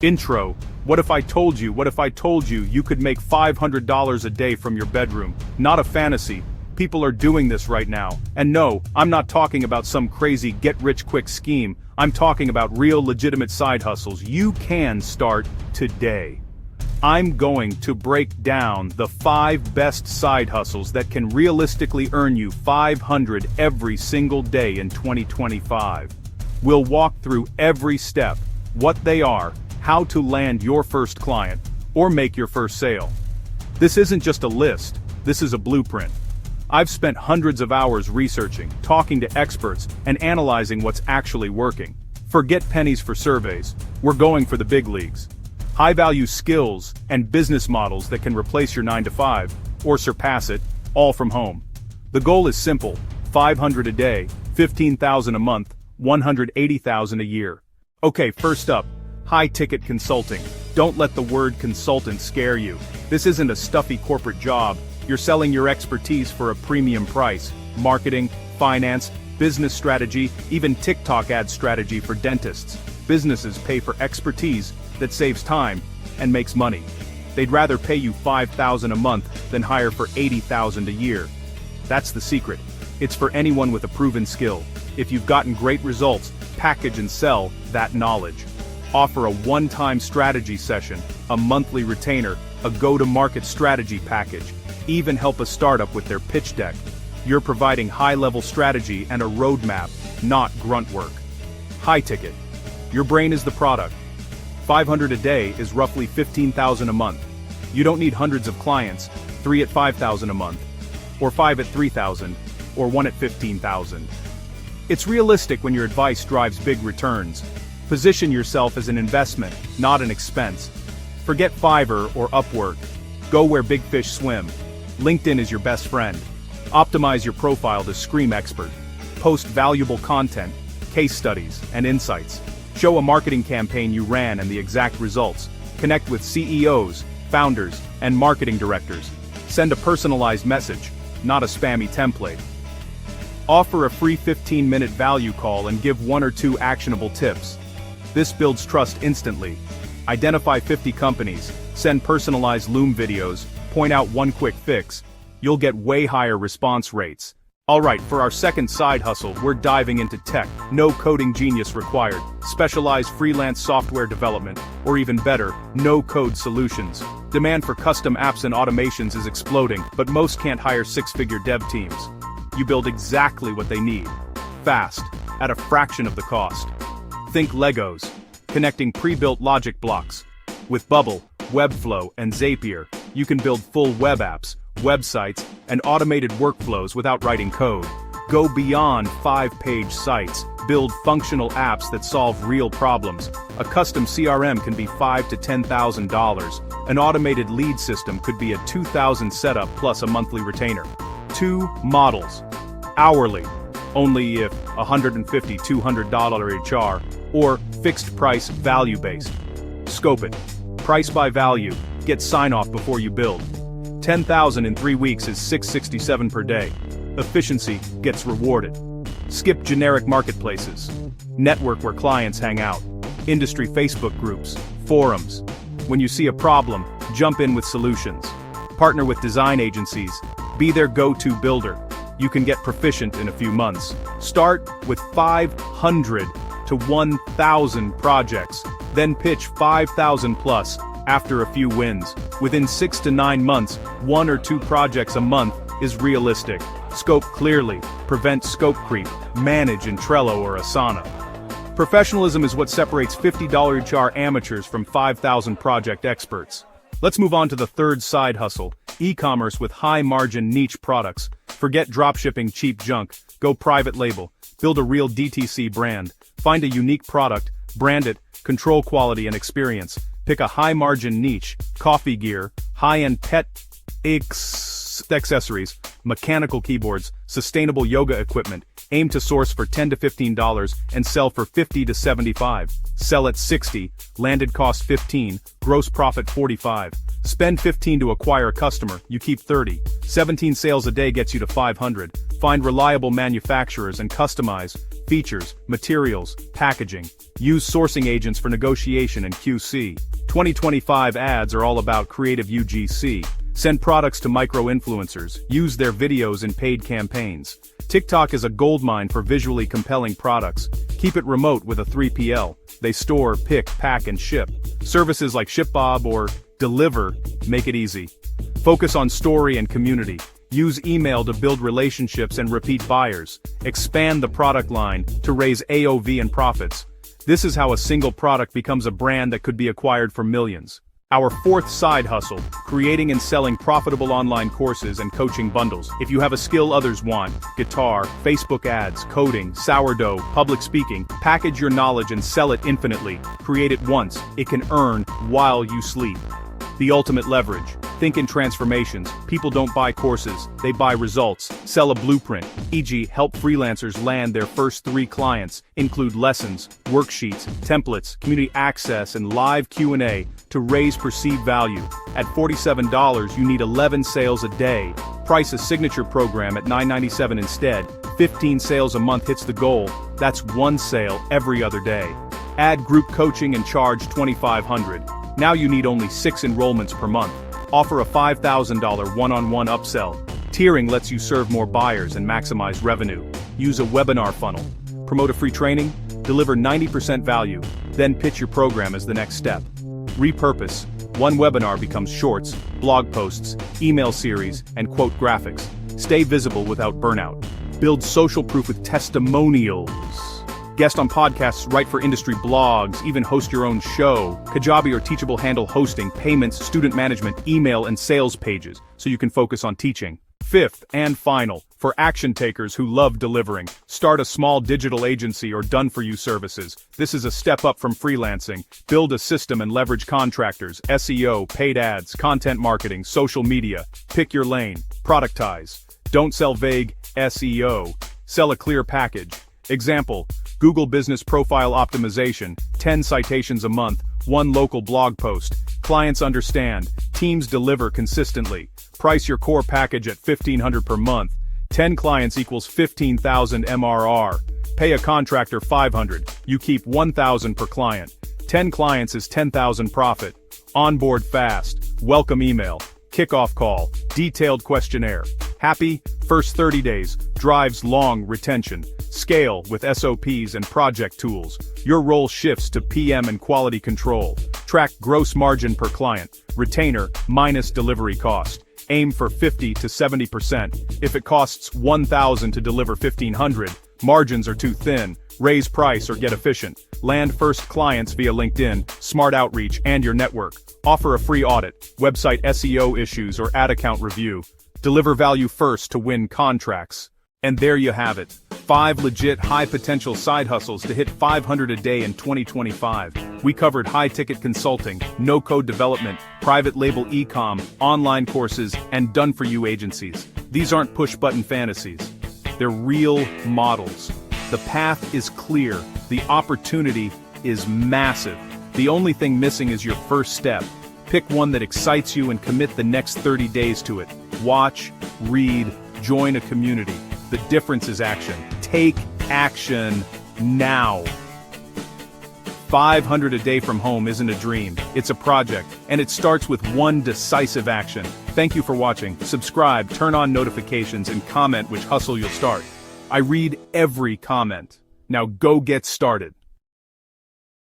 Intro. What if I told you you could make $500 a day from your bedroom? Not a fantasy. People are doing this right now. And no, I'm not talking about some crazy get-rich-quick scheme. I'm talking about real legitimate side hustles you can start today. I'm going to break down the 5 best side hustles that can realistically earn you $500 every single day in 2025. We'll walk through every step, what they are, how to land your first client, or make your first sale. This isn't just a list, this is a blueprint. I've spent hundreds of hours researching, talking to experts, and analyzing what's actually working. Forget pennies for surveys, we're going for the big leagues. High-value skills and business models that can replace your 9-to-5, or surpass it, all from home. The goal is simple: $500 a day, $15,000 a month, $180,000 a year. Okay, first up, high-ticket consulting. Don't let the word consultant scare you. This isn't a stuffy corporate job. You're selling your expertise for a premium price. Marketing, finance, business strategy, even TikTok ad strategy for dentists. Businesses pay for expertise that saves time and makes money. They'd rather pay you $5,000 a month than hire for $80,000 a year. That's the secret. It's for anyone with a proven skill. If you've gotten great results, package and sell that knowledge. Offer a one-time strategy session, a monthly retainer, a go-to-market strategy package. Even help a startup with their pitch deck. You're providing high-level strategy and a roadmap, not grunt work. High ticket. Your brain is the product. $500 a day is roughly $15,000 a month. You don't need hundreds of clients, 3 at $5,000 a month, or 5 at $3,000, or 1 at $15,000. It's realistic when your advice drives big returns. Position yourself as an investment, not an expense. Forget Fiverr or Upwork. Go where big fish swim. LinkedIn is your best friend. Optimize your profile to scream expert. Post valuable content, case studies, and insights. Show a marketing campaign you ran and the exact results. Connect with CEOs, founders, and marketing directors. Send a personalized message, not a spammy template. Offer a free 15-minute value call and give 1 or 2 actionable tips. This builds trust instantly. Identify 50 companies, send personalized Loom videos, point out 1 quick fix. You'll get way higher response rates. Alright, for our second side hustle, we're diving into tech. No coding genius required. Specialized freelance software development, or even better, no-code solutions. Demand for custom apps and automations is exploding, but most can't hire 6-figure dev teams. You build exactly what they need. Fast, at a fraction of the cost. Think Legos, connecting pre-built logic blocks. With Bubble, Webflow, and Zapier, you can build full web apps, websites, and automated workflows without writing code. Go beyond 5-page sites, build functional apps that solve real problems. A custom CRM can be $5,000 to $10,000. An automated lead system could be a $2,000 setup plus a monthly retainer. 2 models. Hourly, only if $150 to $200 HR, or fixed price value-based. Scope it. Price by value, get sign-off before you build. $10,000 in 3 weeks is $667 per day. Efficiency gets rewarded. Skip generic marketplaces. Network where clients hang out. Industry Facebook groups, forums. When you see a problem, jump in with solutions. Partner with design agencies. Be their go-to builder. You can get proficient in a few months. Start with 500 to 1,000 projects, then pitch 5,000 plus after a few wins. Within 6 to 9 months, 1 or 2 projects a month is realistic. Scope clearly, prevent scope creep, manage in Trello or Asana. Professionalism is what separates $50 HR amateurs from 5,000 project experts. Let's move on to the third side hustle, e-commerce with high-margin niche products. Forget dropshipping cheap junk, go private label, build a real DTC brand, find a unique product, brand it, control quality and experience. Pick a high-margin niche, coffee gear, high-end pet accessories, mechanical keyboards, sustainable yoga equipment. Aim to source for $10 to $15 and sell for $50 to $75. Sell at $60, landed cost $15, gross profit $45. Spend $15 to acquire a customer, you keep $30. 17 sales a day gets you to $500. Find reliable manufacturers and customize. features, materials, packaging. Use sourcing agents for negotiation and QC. 2025 ads are all about creative UGC. Send products to micro-influencers. Use their videos in paid campaigns. TikTok is a goldmine for visually compelling products. Keep it remote with a 3PL. They store, pick, pack, and ship. Services like ShipBob or Deliver make it easy. Focus on story and community. Use email to build relationships and repeat buyers. Expand the product line to raise AOV and profits. This is how a single product becomes a brand that could be acquired for millions. Our fourth side hustle, creating and selling profitable online courses and coaching bundles. If you have a skill others want, guitar, Facebook ads, coding, sourdough, public speaking, package your knowledge and sell it infinitely. Create it once, it can earn while you sleep. The ultimate leverage. Think in transformations. People don't buy courses, they buy results. Sell a blueprint, e.g. help freelancers land their first 3 clients, include lessons, worksheets, templates, community access, and live Q&A to raise perceived value. At $47, you need 11 sales a day. Price a signature program at $9.97 instead. 15 sales a month hits the goal. That's 1 sale every other day. Add group coaching and charge $2,500. Now you need only 6 enrollments per month. Offer a $5,000 one-on-one upsell. Tiering lets you serve more buyers and maximize revenue. Use a webinar funnel. Promote a free training, deliver 90% value, then pitch your program as the next step. Repurpose. One webinar becomes shorts, blog posts, email series, and quote graphics. Stay visible without burnout. Build social proof with testimonials. Guest on podcasts, write for industry blogs, even host your own show. Kajabi or Teachable handle hosting, payments, student management, email, and sales pages, so you can focus on teaching. Fifth and final, for action takers who love delivering, start a small digital agency or done-for-you services. This is a step up from freelancing. Build a system and leverage contractors, SEO, paid ads, content marketing, social media. Pick your lane. Productize. Don't sell vague SEO. Sell a clear package. Example, Google Business Profile Optimization, 10 citations a month, 1 local blog post. Clients understand, teams deliver consistently. Price your core package at $1,500 per month. 10 clients equals 15,000 MRR. Pay a contractor $500, you keep 1,000 per client. 10 clients is 10,000 profit. Onboard fast, welcome email, kickoff call, detailed questionnaire. Happy, first 30 days, drives long retention. Scale with SOPs and project tools. Your role shifts to PM and quality control. Track gross margin per client. Retainer minus delivery cost. Aim for 50 to 70%. If it costs $1,000 to deliver $1,500, margins are too thin. Raise price or get efficient. Land first clients via LinkedIn, smart outreach, and your network. Offer a free audit, website SEO issues, or ad account review. Deliver value first to win contracts. And there you have it. 5 legit high-potential side hustles to hit $500 a day in 2025. We covered high-ticket consulting, no-code development, private label e-com, online courses, and done-for-you agencies. These aren't push-button fantasies. They're real models. The path is clear. The opportunity is massive. The only thing missing is your first step. Pick one that excites you and commit the next 30 days to it. Watch, read, join a community. The difference is action. Take action now. 500 a day from home isn't a dream, it's a project, and it starts with one decisive action. Thank you for watching. Subscribe, turn on notifications, and comment which hustle you'll start. I read every comment. Now go get started.